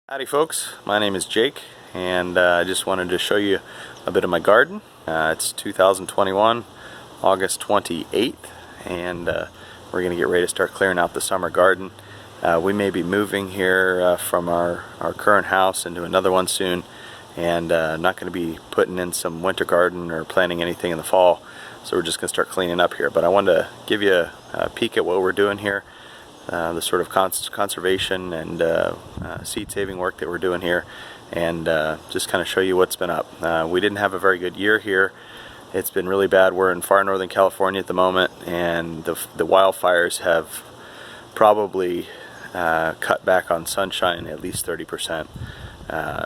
Howdy folks, my name is Jake and I just wanted to show you a bit of my garden. It's 2021, August 28th, and we're going to get ready to start clearing out the summer garden. We may be moving here from our current house into another one soon, and not going to be putting in some winter garden or planting anything in the fall, so we're just going to start cleaning up here. But I wanted to give you a peek at what we're doing here. The sort of conservation and seed saving work that we're doing here, and just kind of show you what's been up. We didn't have a very good year here. It's been really bad. We're in far northern California at the moment, and the wildfires have probably cut back on sunshine at least 30%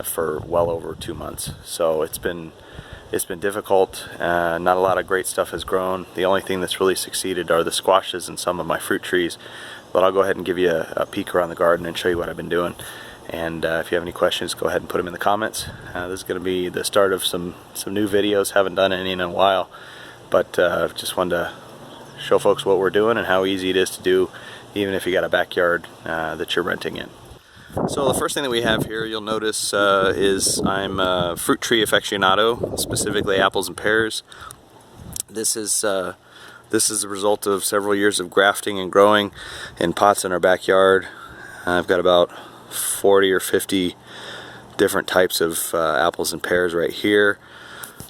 for well over 2 months. So it's been difficult. Not a lot of great stuff has grown. The only thing that's really succeeded are the squashes and some of my fruit trees. But I'll go ahead and give you a peek around the garden and show you what I've been doing. And if you have any questions, go ahead and put them in the comments. This is going to be the start of some new videos. Haven't done any in a while, but just wanted to show folks what we're doing and how easy it is to do, even if you got a backyard that you're renting in. So the first thing that we have here, you'll notice, is I'm a fruit tree aficionado, specifically apples and pears. This is the result of several years of grafting and growing in pots in our backyard. I've got about 40 or 50 different types of apples and pears right here.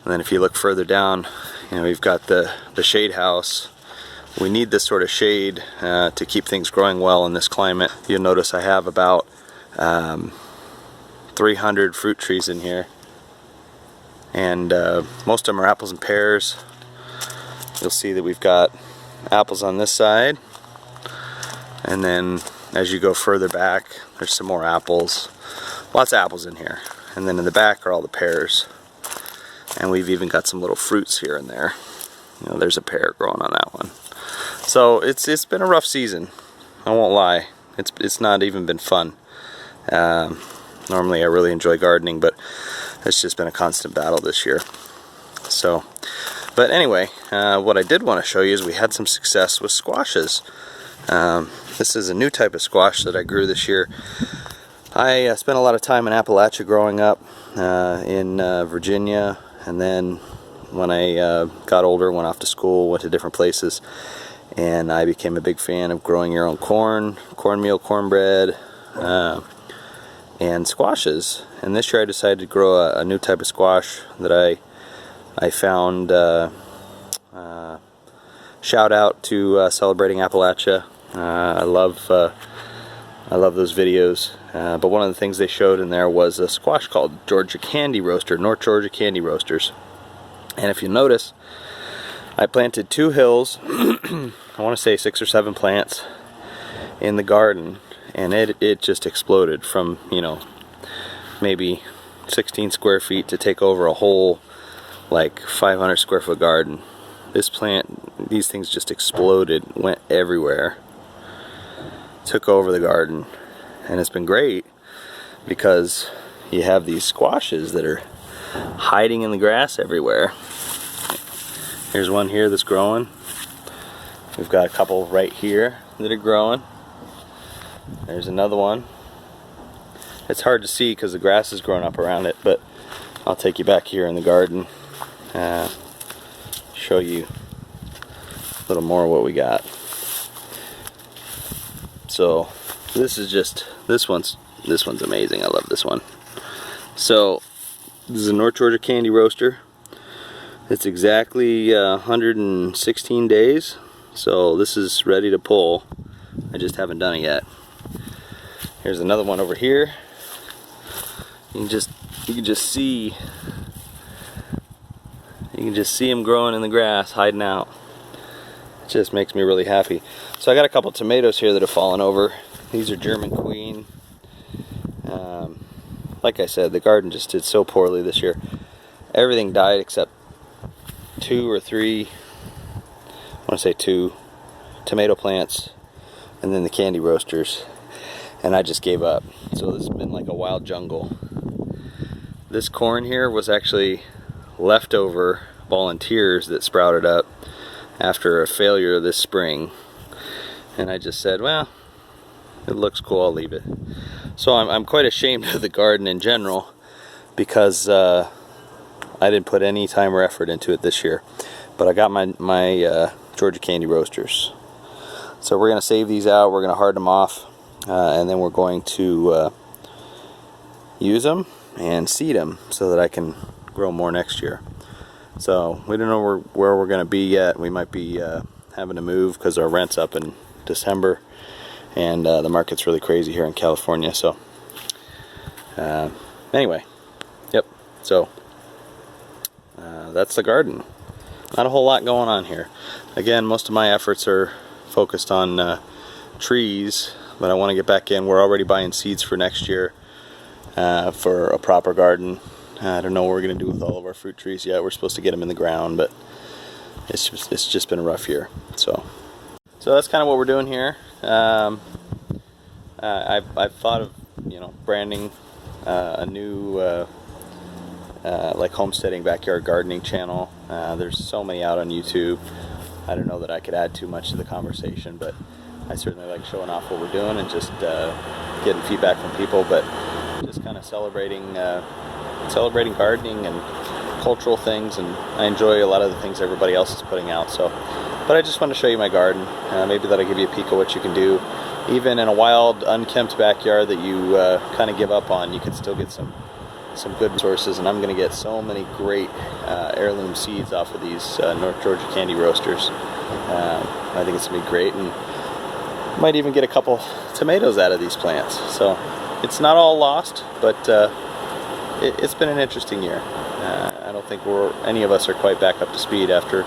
And then if you look further down, we've got the shade house. We need this sort of shade to keep things growing well in this climate. You'll notice I have about 300 fruit trees in here, and most of them are apples and pears. You'll see that we've got apples on this side, and then as you go further back, there's some more apples. Lots of apples in here. And then in the back are all the pears. And we've even got some little fruits here and there. There's a pear growing on that one. So it's been a rough season. I won't lie. It's not even been fun. Normally I really enjoy gardening, but it's just been a constant battle this year. So, but anyway, what I did want to show you is we had some success with squashes. This is a new type of squash that I grew this year. I spent a lot of time in Appalachia growing up, in Virginia, and then when I got older, went off to school, went to different places, and I became a big fan of growing your own corn, cornmeal, cornbread, and squashes. And this year I decided to grow a new type of squash that I found. Shout out to Celebrating Appalachia. I love those videos. But one of the things they showed in there was a squash called Georgia Candy Roaster, North Georgia Candy Roasters. And if you notice, I planted 2 hills, I want to say 6 or 7 plants in the garden, and it just exploded from, maybe 16 square feet to take over a whole like 500 square foot garden. These things just exploded, went everywhere, took over the garden, and it's been great because you have these squashes that are hiding in the grass everywhere. Here's one here that's growing. We've got a couple right here that are growing. There's another one. It's hard to see because the grass is growing up around it, but I'll take you back here in the garden, show you a little more of what we got. So this one's amazing. I love this one. So this is a North Georgia Candy Roaster. It's exactly 116 days, so this is ready to pull. I just haven't done it yet. Here's another one over here. You can just see them growing in the grass, hiding out. It just makes me really happy. So I got a couple tomatoes here that have fallen over. These are German Queen. Like I said, the garden just did so poorly this year. Everything died except 2 or 3, I want to say 2 tomato plants, and then the candy roasters. And I just gave up. So this has been like a wild jungle. This corn here was actually leftover volunteers that sprouted up after a failure this spring. And I just said, well, It looks cool, I'll leave it. So I'm quite ashamed of the garden in general because I didn't put any time or effort into it this year. But I got my Georgia candy roasters. So we're going to save these out, we're going to harden them off, and then we're going to use them and seed them so that I can grow more next year. So we don't know where we're going to be yet. We might be having to move because our rent's up in December, and the market's really crazy here in California. So anyway, yep, so that's the garden. Not a whole lot going on here. Again, most of my efforts are focused on trees, but I want to get back in. We're already buying seeds for next year for a proper garden. I don't know what we're going to do with all of our fruit trees yet. We're supposed to get them in the ground, but it's just been a rough year. So that's kind of what we're doing here. I've thought of, branding a new like homesteading backyard gardening channel. There's so many out on YouTube. I don't know that I could add too much to the conversation, but I certainly like showing off what we're doing and just getting feedback from people, but just kind of celebrating gardening and cultural things, and I enjoy a lot of the things everybody else is putting out. So, but I just want to show you my garden. Maybe that'll give you a peek of what you can do. Even in a wild, unkempt backyard that you kind of give up on, you can still get some good sources, and I'm going to get so many great heirloom seeds off of these North Georgia candy roasters. I think it's going to be great, and might even get a couple tomatoes out of these plants. So it's not all lost, but it's been an interesting year. I don't think any of us are quite back up to speed after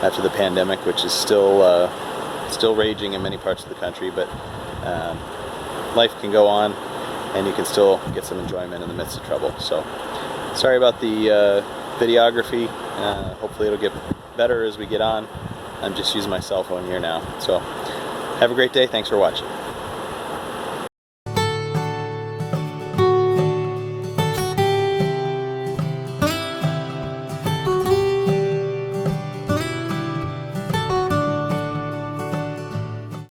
the pandemic, which is still raging in many parts of the country, but life can go on, and you can still get some enjoyment in the midst of trouble. So sorry about the videography. Hopefully it'll get better as we get on. I'm just using my cell phone here now. So have a great day. Thanks for watching.